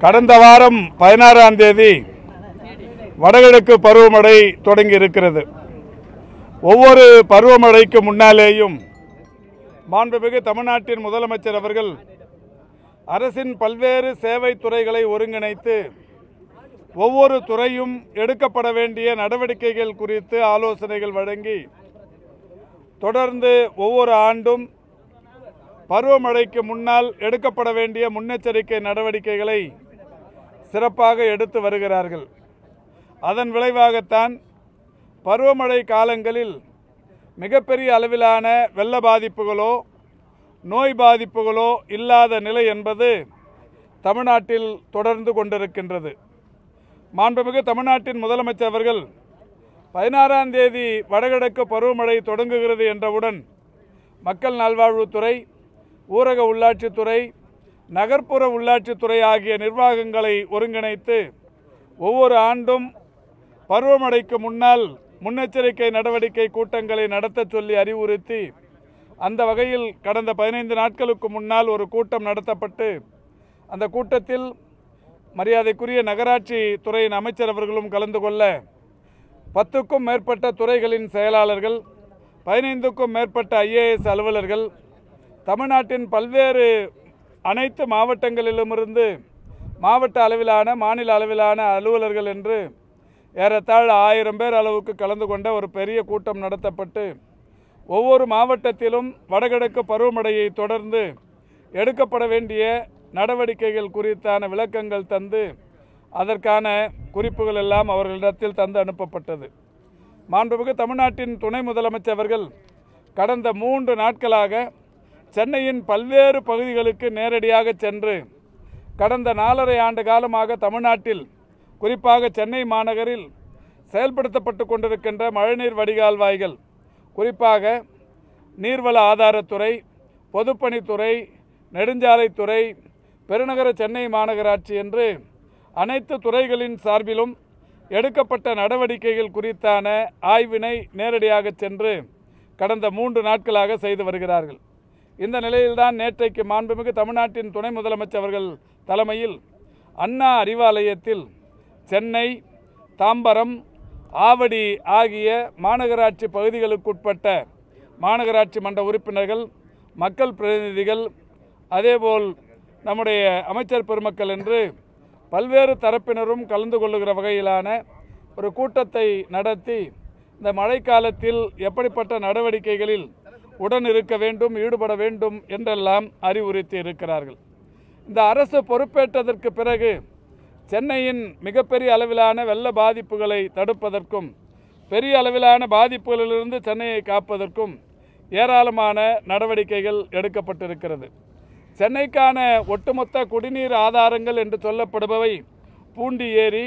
கடந்த வாரம் 16ஆம் தேதி வடகிழக்கு பருவமழை தொடங்கி இருக்கிறது. ஒவ்வொரு பருவமழைக்கு முன்னாலேயும் மாண்புமிகு தமிழ்நாட்டின் முதலமைச்சர் அவர்கள் அரசின் பல்வேறு சேவை துறைகளை ஒருங்கிணைத்து ஒவ்வொரு துறையும் எடுக்கப்பட வேண்டிய நடவடிக்கைகள் குறித்து ஆலோசனைகள் வழங்கி தொடர்ந்து ஒவ்வொரு ஆண்டும் பருவமழைக்கு முன்னால் எடுக்கப்பட வேண்டிய முன்னெச்சரிக்கை நடவடிக்கைகளை சிறப்பாக எடுத்து வருகிறார்கள். அதன் விளைவாகத்தான் பருவமழை காலங்களில் மிகப்பெரிய அளவிலான வெள்ள பாதிப்புகளோ நோய் பாதிப்புகளோ இல்லாத நிலை என்பது தமிழ்நாட்டில் தொடர்ந்து கொண்டிருக்கின்றது. மாண்புமிகு தமிழ்நாட்டின் முதலமைச்சர் அவர்கள் 16ஆம் தேதி வடகிழக்கு பருவமழை தொடங்குகிறது என்றவுடன் மக்கள் நல்வாழ்வுத்துறை, ஊரக உள்ளாட்சித்துறை, நகர்ப்புற உள்ளாட்சித்துறை ஆகிய நிர்வாகங்களை ஒருங்கிணைத்து ஒவ்வொரு ஆண்டும் பருவமழைக்கு முன்னால் முன்னெச்சரிக்கை நடவடிக்கை கூட்டங்களை நடத்த சொல்லி அறிவுறுத்தி அந்த வகையில் கடந்த 15 நாட்களுக்கு முன்னால் ஒரு கூட்டம் நடத்தப்பட்டு அந்த கூட்டத்தில் மரியாதைக்குரிய நகராட்சி துறையின் அமைச்சர் அவர்களும் கலந்து கொள்ள 10க்கும் மேற்பட்ட துறைகளின் செயலாளர்கள், 15க்கும் மேற்பட்ட IAS அலுவலர்கள், தமிழ்நாட்டின் பல்வேறு அனைத்து மாவட்டங்களிலுமிருந்து மாவட்ட அளவிலான மாநில அளவிலான அலுவலர்கள் என்று ஏறத்தாழ 1000 பேர் அளவுக்கு கலந்து கொண்ட ஒரு பெரிய கூட்டம் நடத்தப்பட்டு ஒவ்வொரு மாவட்டத்திலும் வடகிழக்கு பருவமழையை தொடர்ந்து எடுக்கப்பட வேண்டிய நடவடிக்கைகள் குறித்தான விளக்கங்கள் தந்து அதற்கான குறிப்புகள் எல்லாம் அவர்களிடத்தில் தந்து அனுப்பப்பட்டது. மாண்புமிகு தமிழ்நாட்டின் துணை முதலமைச்சர் அவர்கள் கடந்த 3 நாட்களாக சென்னையின் பல்வேறு பகுதிகளுக்கு நேரடியாக சென்று கடந்த 4½ ஆண்டு காலமாக தமிழ்நாட்டில் குறிப்பாக சென்னை மாநகரில் செயல்படுத்தப்பட்டு கொண்டிருக்கின்ற மழைநீர் வடிகால் வாய்கள், குறிப்பாக நீர்வள ஆதாரத்துறை, பொதுப்பணித்துறை, நெடுஞ்சாலைத்துறை, பெருநகர சென்னை மாநகராட்சி என்று அனைத்து துறைகளின் சார்பிலும் எடுக்கப்பட்ட நடவடிக்கைகள் குறித்தான ஆய்வினை நேரடியாக சென்று கடந்த 3 நாட்களாக செய்து வருகிறார்கள். இந்த நிலையில்தான் நேற்றைக்கு மாண்புமிகு தமிழ்நாட்டின் துணை முதலமைச்சர் அவர்கள் தலைமையில் அண்ணா அறிவாலயத்தில் சென்னை, தாம்பரம், ஆவடி ஆகிய மாநகராட்சி பகுதிகளுக்குட்பட்ட மாநகராட்சி மன்ற உறுப்பினர்கள், மக்கள் பிரதிநிதிகள், அதேபோல் நம்முடைய அமைச்சர் பெருமக்கள் என்று பல்வேறு தரப்பினரும் கலந்து கொள்ளுகிற வகையிலான ஒரு கூட்டத்தை நடத்தி இந்த மழைக்காலத்தில் எப்படிப்பட்ட நடவடிக்கைகளில் உடன் இருக்க வேண்டும், ஈடுபட வேண்டும் என்றெல்லாம் அறிவுறுத்தி இருக்கிறார்கள். இந்த அரசு பொறுப்பேற்றதற்கு பிறகு சென்னையின் மிகப்பெரிய அளவிலான வெள்ள பாதிப்புகளை தடுப்பதற்கும் பெரிய அளவிலான பாதிப்புகளிலிருந்து சென்னையை காப்பதற்கும் ஏராளமான நடவடிக்கைகள் எடுக்கப்பட்டிருக்கிறது. சென்னைக்கான ஒட்டுமொத்த குடிநீர் ஆதாரங்கள் என்று சொல்லப்படுபவை பூண்டி ஏரி,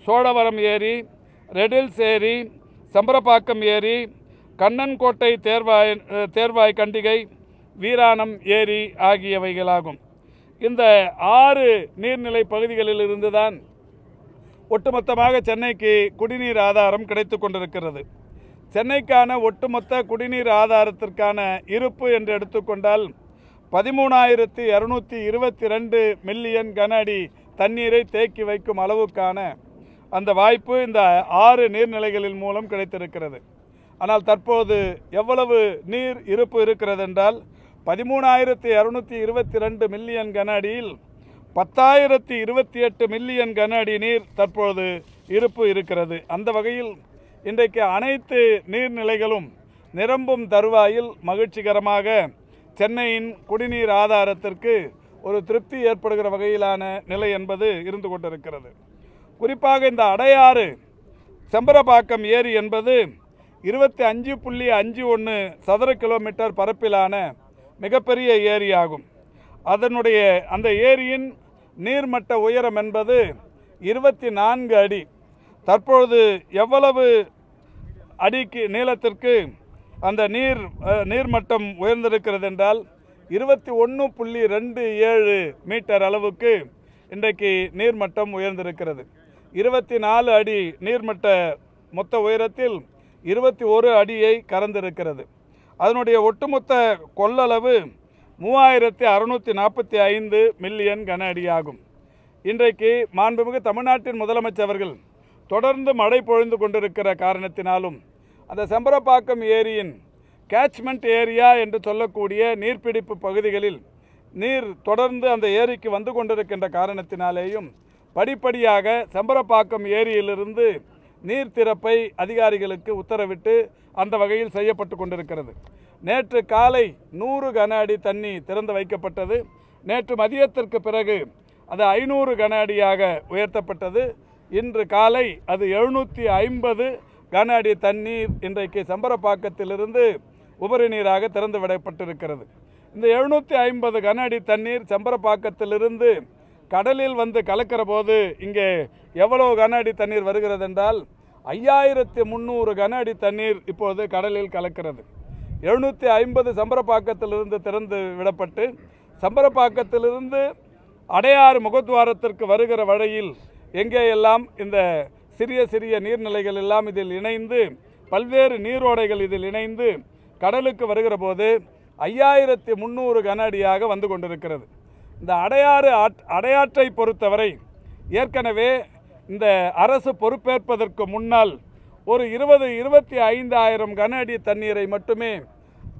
சோழவரம் ஏரி, ரெடில்ஸ் ஏரி, சம்பரப்பாக்கம் ஏரி, கண்ணன்கோட்டை தேர்வாய் கண்டிகை, வீராணம் ஏரி ஆகியவைகளாகும். இந்த 6 நீர்நிலை பகுதிகளில் இருந்துதான் ஒட்டுமொத்தமாக சென்னைக்கு குடிநீர் ஆதாரம் கிடைத்து கொண்டிருக்கிறது. சென்னைக்கான ஒட்டுமொத்த குடிநீர் ஆதாரத்திற்கான இருப்பு என்று எடுத்துக்கொண்டால் 13,222 மில்லியன் கன அடி தண்ணீரை தேக்கி வைக்கும் அளவுக்கான அந்த வாய்ப்பு இந்த 6 நீர்நிலைகளின் மூலம் கிடைத்திருக்கிறது. ஆனால் தற்போது எவ்வளவு நீர் இருப்பு இருக்கிறது என்றால் 13,222 மில்லியன் கன அடியில் 10,028 மில்லியன் கன அடி நீர் தற்போது இருப்பு இருக்கிறது. அந்த வகையில் இன்றைக்கு அனைத்து நீர்நிலைகளும் நிரம்பும் தருவாயில் மகிழ்ச்சிகரமாக சென்னையின் குடிநீர் ஆதாரத்திற்கு ஒரு திருப்தி ஏற்படுகிற வகையிலான நிலை என்பது இருந்து கொண்டிருக்கிறது. குறிப்பாக இந்த அடையாறு செம்பரப்பாக்கம் ஏரி என்பது 25.51 சதுர கிலோமீட்டர் பரப்பிலான மிகப்பெரிய ஏரியாகும். அதனுடைய அந்த ஏரியின் நீர்மட்ட உயரம் என்பது 24 அடி. தற்பொழுது எவ்வளவு அடிக்கு நீளத்திற்கு அந்த நீர்மட்டம் உயர்ந்திருக்கிறது என்றால் 21.27 மீட்டர் அளவுக்கு இன்றைக்கு நீர்மட்டம் உயர்ந்திருக்கிறது. 24 அடி நீர்மட்ட மொத்த உயரத்தில் 21 அடியை கடந்திருக்கிறது. அதனுடைய ஒட்டுமொத்த கொள்ளளவு 3645 மில்லியன் கன அடியாகும். இன்றைக்கு மாண்புமிகு தமிழ்நாட்டின் முதலமைச்சர் அவர்கள் தொடர்ந்து மழை பொழிந்து கொண்டிருக்கிற காரணத்தினாலும் அந்த செம்பரப்பாக்கம் ஏரியின் கேட்ச்மெண்ட் ஏரியா என்று சொல்லக்கூடிய நீர்பிடிப்பு பகுதிகளில் நீர் தொடர்ந்து அந்த ஏரிக்கு வந்து கொண்டிருக்கின்ற காரணத்தினாலேயும் படிப்படியாக செம்பரப்பாக்கம் ஏரியிலிருந்து நீர் திறப்பை அதிகாரிகளுக்கு உத்தரவிட்டு அந்த வகையில் செய்யப்பட்டு கொண்டிருக்கிறது. நேற்று காலை 100 கன அடி தண்ணி திறந்து வைக்கப்பட்டது. நேற்று மதியத்திற்கு பிறகு அது 500 கன அடியாக உயர்த்தப்பட்டது. இன்று காலை அது 750 கன அடி தண்ணீர் இன்றைக்கு செம்பரப்பாக்கத்திலிருந்து உபரி நீராக திறந்து விடப்பட்டிருக்கிறது. இந்த 750 கன அடி தண்ணீர் செம்பரப்பாக்கத்திலிருந்து கடலில் வந்து கலக்கிற போது இங்கே எவ்வளவு கன அடி தண்ணீர் வருகிறது என்றால் 5300 கன அடி தண்ணீர் இப்போது கடலில் கலக்கிறது. 750 செம்பரப்பாக்கத்திலிருந்து திறந்து விடப்பட்டு செம்பரப்பாக்கத்திலிருந்து அடையாறு முகத்வாரத்திற்கு வருகிற வழியில் எங்கேயெல்லாம் இந்த சிறிய சிறிய நீர்நிலைகள் எல்லாம் இதில் இணைந்து பல்வேறு நீரோடைகள் இதில் இணைந்து கடலுக்கு வருகிற போது 5300 கன அடியாக வந்து கொண்டிருக்கிறது. இந்த அடையாற்றை பொறுத்தவரை ஏற்கனவே இந்த அரசு பொறுப்பேற்பதற்கு முன்னால் ஒரு 20-25 கன அடி தண்ணீரை மட்டுமே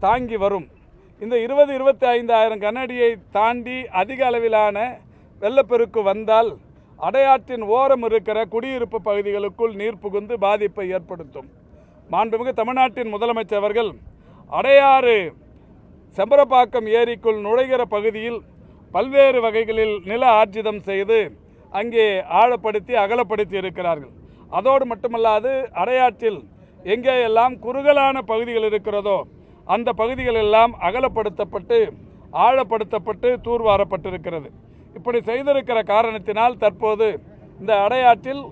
தாங்கி வரும். இந்த 20-25 கன அடியை தாண்டி அதிக அளவிலான வெள்ளப்பெருக்கு வந்தால் அடையாற்றின் ஓரம் இருக்கிற குடியிருப்பு பகுதிகளுக்குள் நீர் புகுந்து பாதிப்பை ஏற்படுத்தும். மாண்புமிகு தமிழ்நாட்டின் முதலமைச்சர் அவர்கள் அடையாறு செம்பரப்பாக்கம் ஏரிக்குள் நுழைகிற பகுதியில் பல்வேறு வகைகளில் நில ஆர்ஜிதம் செய்து அங்கே ஆழப்படுத்தி அகலப்படுத்தி இருக்கிறார்கள். அதோடு மட்டுமல்லாது அடையாற்றில் எங்கேயெல்லாம் குறுகலான பகுதிகள் இருக்கிறதோ அந்த பகுதிகள் எல்லாம் அகலப்படுத்தப்பட்டு ஆழப்படுத்தப்பட்டு தூர்வாரப்பட்டிருக்கிறது. இப்படி செய்திருக்கிற காரணத்தினால் தற்போது இந்த அடையாற்றில்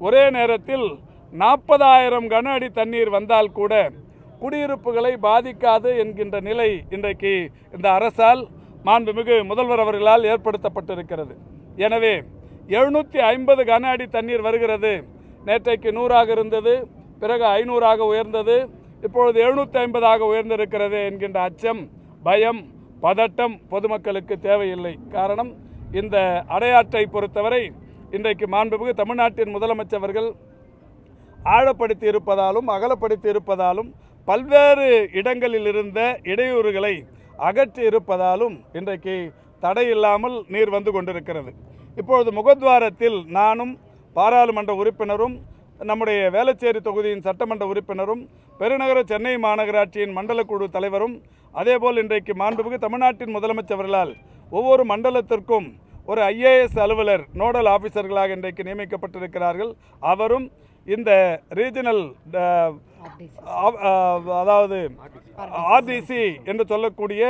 ஒரே நேரத்தில் 40,000 கன அடி தண்ணீர் வந்தால் கூட குடியிருப்புகளை பாதிக்காது என்கின்ற நிலை இன்றைக்கு இந்த அரசால் மாண்புமிகு முதல்வர் அவர்களால் ஏற்படுத்தப்பட்டிருக்கிறது. எனவே 750 கன அடி தண்ணீர் வருகிறது. நேற்றைக்கு 100ஆக இருந்தது, பிறகு 500ஆக உயர்ந்தது, இப்பொழுது 750ஆக உயர்ந்திருக்கிறது என்கின்ற அச்சம், பயம், பதட்டம் பொதுமக்களுக்கு தேவையில்லை. காரணம், இந்த அடையாற்றை பொறுத்தவரை இன்றைக்கு மாண்புமிகு தமிழ்நாட்டின் முதலமைச்சர் அவர்கள் ஆழப்படுத்தி இருப்பதாலும் அகலப்படுத்தி இருப்பதாலும் பல்வேறு இடங்களில் இருந்த இடையூறுகளை அகற்றி இருப்பதாலும் இன்றைக்கு தடையில்லாமல் நீர் வந்து கொண்டிருக்கிறது. இப்பொழுது முகத்வாரத்தில் நானும் பாராளுமன்ற உறுப்பினரும் நம்முடைய வேளச்சேரி தொகுதியின் சட்டமன்ற உறுப்பினரும் பெருநகர சென்னை மாநகராட்சியின் மண்டல குழு தலைவரும் அதேபோல் இன்றைக்கு மாண்புமிகு தமிழ்நாட்டின் முதலமைச்சர் அவர்களால் ஒவ்வொரு மண்டலத்திற்கும் ஒரு IAS அலுவலர் நோடல் ஆஃபீஸர்களாக இன்றைக்கு நியமிக்கப்பட்டிருக்கிறார்கள். அவரும் இந்த ரீஜனல் அதாவது RDC என்று சொல்லக்கூடிய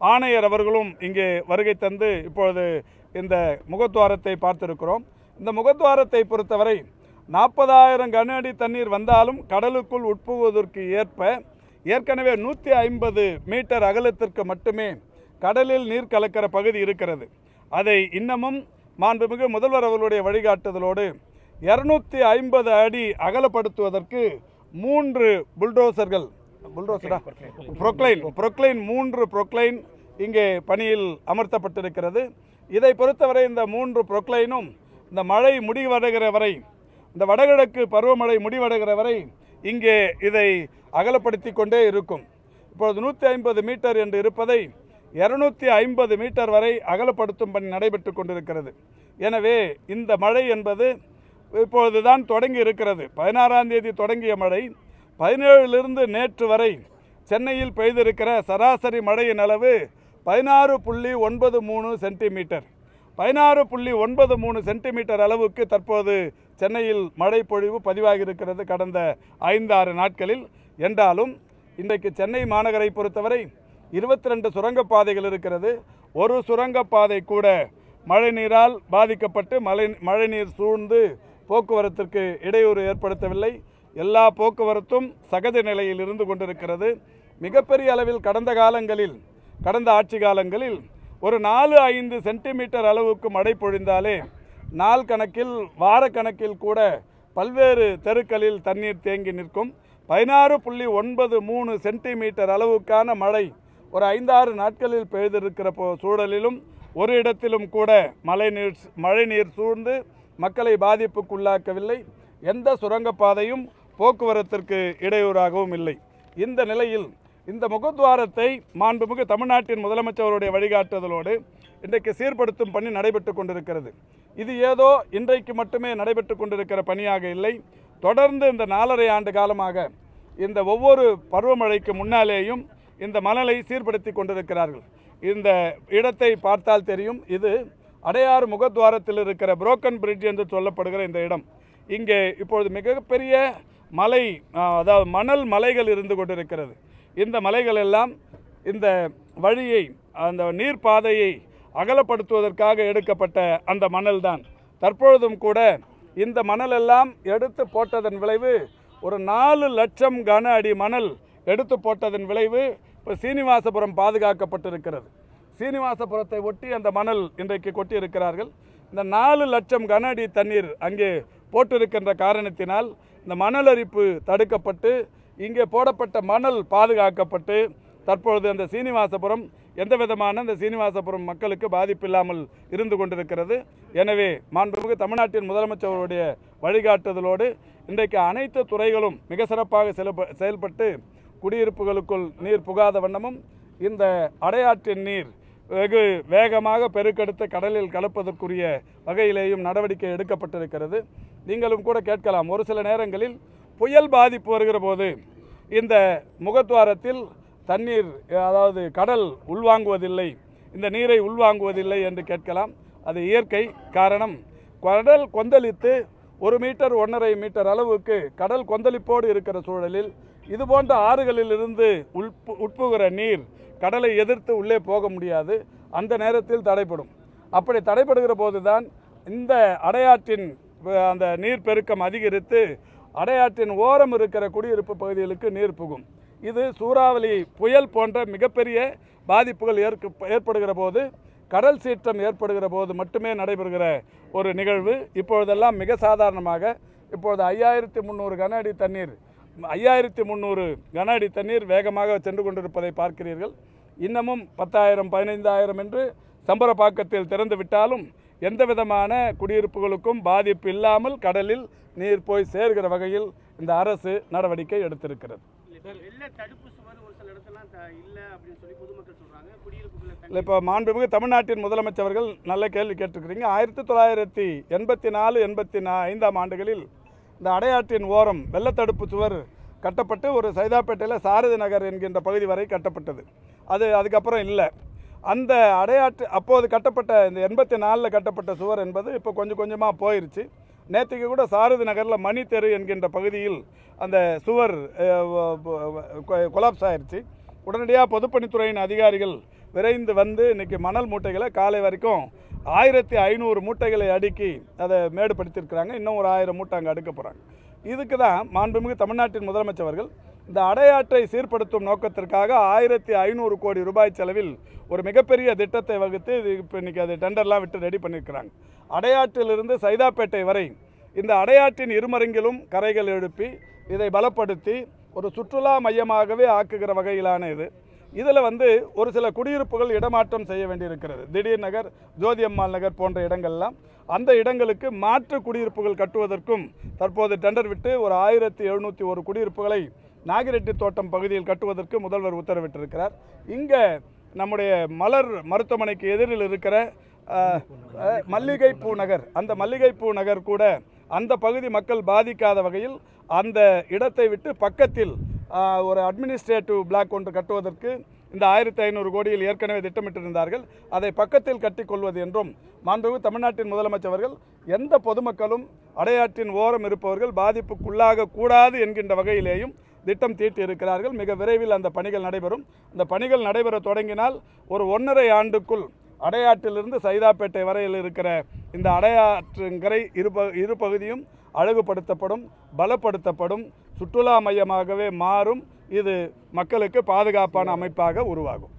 ஆணையர் அவர்களும் இங்கே வருகை தந்து இப்பொழுது இந்த முகத்வாரத்தை பார்த்திருக்கிறோம். இந்த முகத்வாரத்தை பொறுத்தவரை 40,000 கன அடி தண்ணீர் வந்தாலும் கடலுக்குள் உட்புகுவதற்கு ஏற்ப ஏற்கனவே 150 மீட்டர் அகலத்திற்கு மட்டுமே கடலில் நீர் கலக்கிற பகுதி இருக்கிறது. அதை இன்னமும் மாண்புமிகு முதல்வர் அவர்களுடைய வழிகாட்டுதலோடு 250 அடி அகலப்படுத்துவதற்கு 3 புல்டோசர்கள் புரோக்ளைன் 3 புரோக்ளைன் இங்கே பணியில் அமர்த்தப்பட்டிருக்கிறது. இதை பொறுத்தவரை இந்த 3 புரோக்ளைனும் இந்த மழை முடிவடைகிற வரை, இந்த வடகிழக்கு பருவமழை முடிவடைகிற வரை இங்கே இதை அகலப்படுத்தி கொண்டே இருக்கும். இப்பொழுது 150 மீட்டர் என்று இருப்பதை 250 மீட்டர் வரை அகலப்படுத்தும் பணி நடைபெற்று கொண்டிருக்கிறது. எனவே இந்த மழை என்பது இப்பொழுதுதான் தொடங்கி இருக்கிறது. 16ஆம் தேதி தொடங்கிய மழை 17லிருந்து நேற்று வரை சென்னையில் பெய்திருக்கிற சராசரி மழையின் அளவு 16.93 சென்டிமீட்டர். 16.93 சென்டிமீட்டர் அளவுக்கு தற்போது சென்னையில் மழை பொழிவு பதிவாகியிருக்கிறது கடந்த 5-6 நாட்களில். என்றாலும் இன்றைக்கு சென்னை மாநகரை பொறுத்தவரை 22 சுரங்கப்பாதைகள் இருக்கிறது. ஒரு சுரங்கப்பாதை கூட மழை நீரால் பாதிக்கப்பட்டு மழைநீர் சூழ்ந்து போக்குவரத்திற்கு இடையூறு ஏற்படுத்தவில்லை. எல்லா போக்குவரத்தும் சகஜ நிலையில் இருந்து கொண்டிருக்கிறது. மிகப்பெரிய அளவில் கடந்த ஆட்சி காலங்களில் ஒரு 4-5 சென்டிமீட்டர் அளவுக்கு மழை பொழிந்தாலே நாள் கணக்கில் வார கணக்கில் கூட பல்வேறு தெருக்களில் தண்ணீர் தேங்கி நிற்கும். 16.93 சென்டிமீட்டர் அளவுக்கான மழை ஒரு 5-6 நாட்களில் பெய்திருக்கிற சூழலிலும் ஒரு இடத்திலும் கூட மழைநீர் சூழ்ந்து மக்களை பாதிப்புக்குள்ளாக்கவில்லை. எந்த சுரங்கப்பாதையும் போக்குவரத்திற்கு இடையூறாகவும் இல்லை. இந்த நிலையில் இந்த முகத்வாரத்தை மாண்புமிகு தமிழ்நாட்டின் முதலமைச்சருடைய வழிகாட்டுதலோடு இன்றைக்கு சீர்படுத்தும் பணி நடைபெற்று கொண்டிருக்கிறது. இது ஏதோ இன்றைக்கு மட்டுமே நடைபெற்று கொண்டிருக்கிற பணியாக இல்லை. தொடர்ந்து இந்த 4½ ஆண்டு காலமாக இந்த ஒவ்வொரு பருவமழைக்கு முன்னாலேயும் இந்த மணலை சீர்படுத்தி கொண்டிருக்கிறார்கள். இந்த இடத்தை பார்த்தால் தெரியும். இது அடையாறு முகத்வாரத்தில் இருக்கிற புரோக்கன் பிரிட்ஜ் என்று சொல்லப்படுகிற இந்த இடம். இங்கே இப்பொழுது மிகப்பெரிய மலை, அதாவது மணல் மலைகள் இருந்து கொண்டிருக்கிறது. இந்த மலைகள் எல்லாம் இந்த வழியை, அந்த நீர்ப்பாதையை அகலப்படுத்துவதற்காக எடுக்கப்பட்ட அந்த மணல் தான். தற்பொழுதும் கூட இந்த மணல் எல்லாம் எடுத்து போட்டதன் விளைவு ஒரு 4 லட்சம் கன அடி மணல் எடுத்து போட்டதன் விளைவு இப்போ சீனிவாசபுரம் பாதுகாக்கப்பட்டிருக்கிறது. சீனிவாசபுரத்தை ஒட்டி அந்த மணல் இன்றைக்கு கொட்டி இருக்கிறார்கள். இந்த 4 லட்சம் கன அடி தண்ணீர் அங்கே போட்டிருக்கின்ற காரணத்தினால் இந்த மணல் அரிப்பு தடுக்கப்பட்டு இங்கே போடப்பட்ட மணல் பாதுகாக்கப்பட்டு தற்பொழுது அந்த சீனிவாசபுரம் எந்த விதமான இந்த சீனிவாசபுரம் மக்களுக்கு பாதிப்பில்லாமல் இருந்து கொண்டிருக்கிறது. எனவே மாண்புமிகு தமிழ்நாட்டின் முதலமைச்சருடைய வழிகாட்டுதலோடு இன்றைக்கு அனைத்து துறைகளும் மிக சிறப்பாக செயல்பட்டு குடியிருப்புகளுக்குள் நீர் புகாத வண்ணமும் இந்த அடையாற்றின் நீர் வெகு வேகமாக பெருக்கெடுத்து கடலில் கலப்பதற்குரிய வகையிலேயும் நடவடிக்கை எடுக்கப்பட்டிருக்கிறது. நீங்களும் கூட கேட்கலாம், ஒரு சில நேரங்களில் புயல் பாதிப்பு வருகிற போது இந்த முகத்வாரத்தில் தண்ணீர், அதாவது கடல் உள்வாங்குவதில்லை, இந்த நீரை உள்வாங்குவதில்லை என்று கேட்கலாம். அது இயற்கை காரணம். கடல் கொந்தளித்து 1 மீட்டர் 1.5 மீட்டர் அளவுக்கு கடல் கொந்தளிப்போடு இருக்கிற சூழலில் இதுபோன்ற ஆறுகளிலிருந்து உட்புகிற நீர் கடலை எதிர்த்து உள்ளே போக முடியாது. அந்த நேரத்தில் தடைப்படும். அப்படி தடைப்படுகிற போதுதான் இந்த அடையாற்றின் அந்த நீர் பெருக்கம் அதிகரித்து அடையாற்றின் ஓரம் இருக்கிற குடியிருப்பு பகுதிகளுக்கு நீர் புகும். இது சூறாவளி புயல் போன்ற மிகப்பெரிய பாதிப்புகள் ஏற்படுகிற போது, கடல் சீற்றம் ஏற்படுகிற போது மட்டுமே நடைபெறுகிற ஒரு நிகழ்வு. இப்பொழுதெல்லாம் மிக சாதாரணமாக இப்பொழுது 5300 கன அடி தண்ணீர் 5300 கன அடி தண்ணீர் வேகமாக சென்று கொண்டிருப்பதை பார்க்கிறீர்கள். இன்னமும் 10,000 15,000 என்று சம்பரப்பாக்கத்தில் திறந்து விட்டாலும் எந்த விதமான குடியிருப்புகளுக்கும் பாதிப்பு இல்லாமல் கடலில் நீர் போய் சேர்கிற வகையில் இந்த அரசு நடவடிக்கை எடுத்திருக்கிறது. இப்போ மாண்புமிகு தமிழ்நாட்டின் முதலமைச்சர்கள் நல்ல கேள்வி கேட்டிருக்கிறீங்க. 1984 85 ஆண்டுகளில் இந்த அடையாற்றின் ஓரம் வெள்ளத்தடுப்பு சுவர் கட்டப்பட்டு ஒரு சைதாப்பேட்டையில் சாரதி நகர் என்கின்ற பகுதி வரை கட்டப்பட்டது. அதுக்கப்புறம் இல்லை. அந்த அடையாற்று அப்போது கட்டப்பட்ட இந்த 84 கட்டப்பட்ட சுவர் என்பது இப்போ கொஞ்சம் கொஞ்சமாக போயிடுச்சு. நேற்றுக்கு கூட சாரதி நகரில் மணி தெரு என்கின்ற பகுதியில் அந்த சுவர் கொலாப்ஸ் ஆயிடுச்சு. உடனடியாக பொதுப்பணித்துறையின் அதிகாரிகள் விரைந்து வந்து இன்றைக்கி மணல் மூட்டைகளை காலை வரைக்கும் 1500 மூட்டைகளை அடுக்கி அதை மேடுபடுத்தியிருக்கிறாங்க. இன்னும் ஒரு 1000 மூட்டை அங்கே அடுக்க போகிறாங்க. இதுக்கு தான் மாண்புமிகு தமிழ்நாட்டின் முதலமைச்சர்கள் இந்த அடையாற்றை சீர்படுத்தும் நோக்கத்திற்காக 1500 கோடி ரூபாய் செலவில் ஒரு மிகப்பெரிய திட்டத்தை வகுத்து இப்போ இன்றைக்கி அது டெண்டர்லாம் விட்டு ரெடி பண்ணியிருக்கிறாங்க. அடையாற்றிலிருந்து சைதாப்பேட்டை வரை இந்த அடையாற்றின் இருமருங்கிலும் கரைகள் எழுப்பி இதை பலப்படுத்தி ஒரு சுற்றுலா மையமாகவே ஆக்குகிற வகையிலான இது. இதில் ஒரு சில குடியிருப்புகள் இடமாற்றம் செய்ய வேண்டியிருக்கிறது. திடீர் நகர், ஜோதியம்மாள் நகர் போன்ற இடங்கள்லாம் அந்த இடங்களுக்கு மாற்று குடியிருப்புகள் கட்டுவதற்கும் தற்போது டெண்டர் விட்டு ஒரு 1701 குடியிருப்புகளை நாகிரெட்டி தோட்டம் பகுதியில் கட்டுவதற்கு முதல்வர் உத்தரவிட்டிருக்கிறார். இங்கே நம்முடைய மலர் மருத்துவமனைக்கு எதிரில் இருக்கிற மல்லிகைப்பூ நகர், அந்த மல்லிகைப்பூ நகர் கூட அந்த பகுதி மக்கள் பாதிக்காத வகையில் அந்த இடத்தை விட்டு பக்கத்தில் ஒரு அட்மினிஸ்ட்ரேட்டிவ் பிளாக் ஒன்று கட்டுவதற்கு இந்த 1500 கோடியில் ஏற்கனவே திட்டமிட்டிருந்தார்கள். அதை பக்கத்தில் கட்டிக்கொள்வது என்றும் மாண்புமிகு தமிழ்நாட்டின் முதலமைச்சர்கள் எந்த பொதுமக்களும் அடையாற்றின் ஓரம் இருப்பவர்கள் பாதிப்புக்குள்ளாக கூடாது என்கின்ற வகையிலேயும் திட்டம் தீட்டி இருக்கிறார்கள். மிக விரைவில் அந்த பணிகள் நடைபெறும். அந்த பணிகள் நடைபெற தொடங்கினால் ஒரு 1.5 ஆண்டுக்குள் அடையாற்றிலிருந்து சைதாப்பேட்டை வரையில் இருக்கிற இந்த அடையாற்றுங்கரை இரு பகுதியும் அழகுபடுத்தப்படும், பலப்படுத்தப்படும், சுற்றுலா மையமாகவே மாறும். இது மக்களுக்கு பாதுகாப்பான அமைப்பாக உருவாகும்.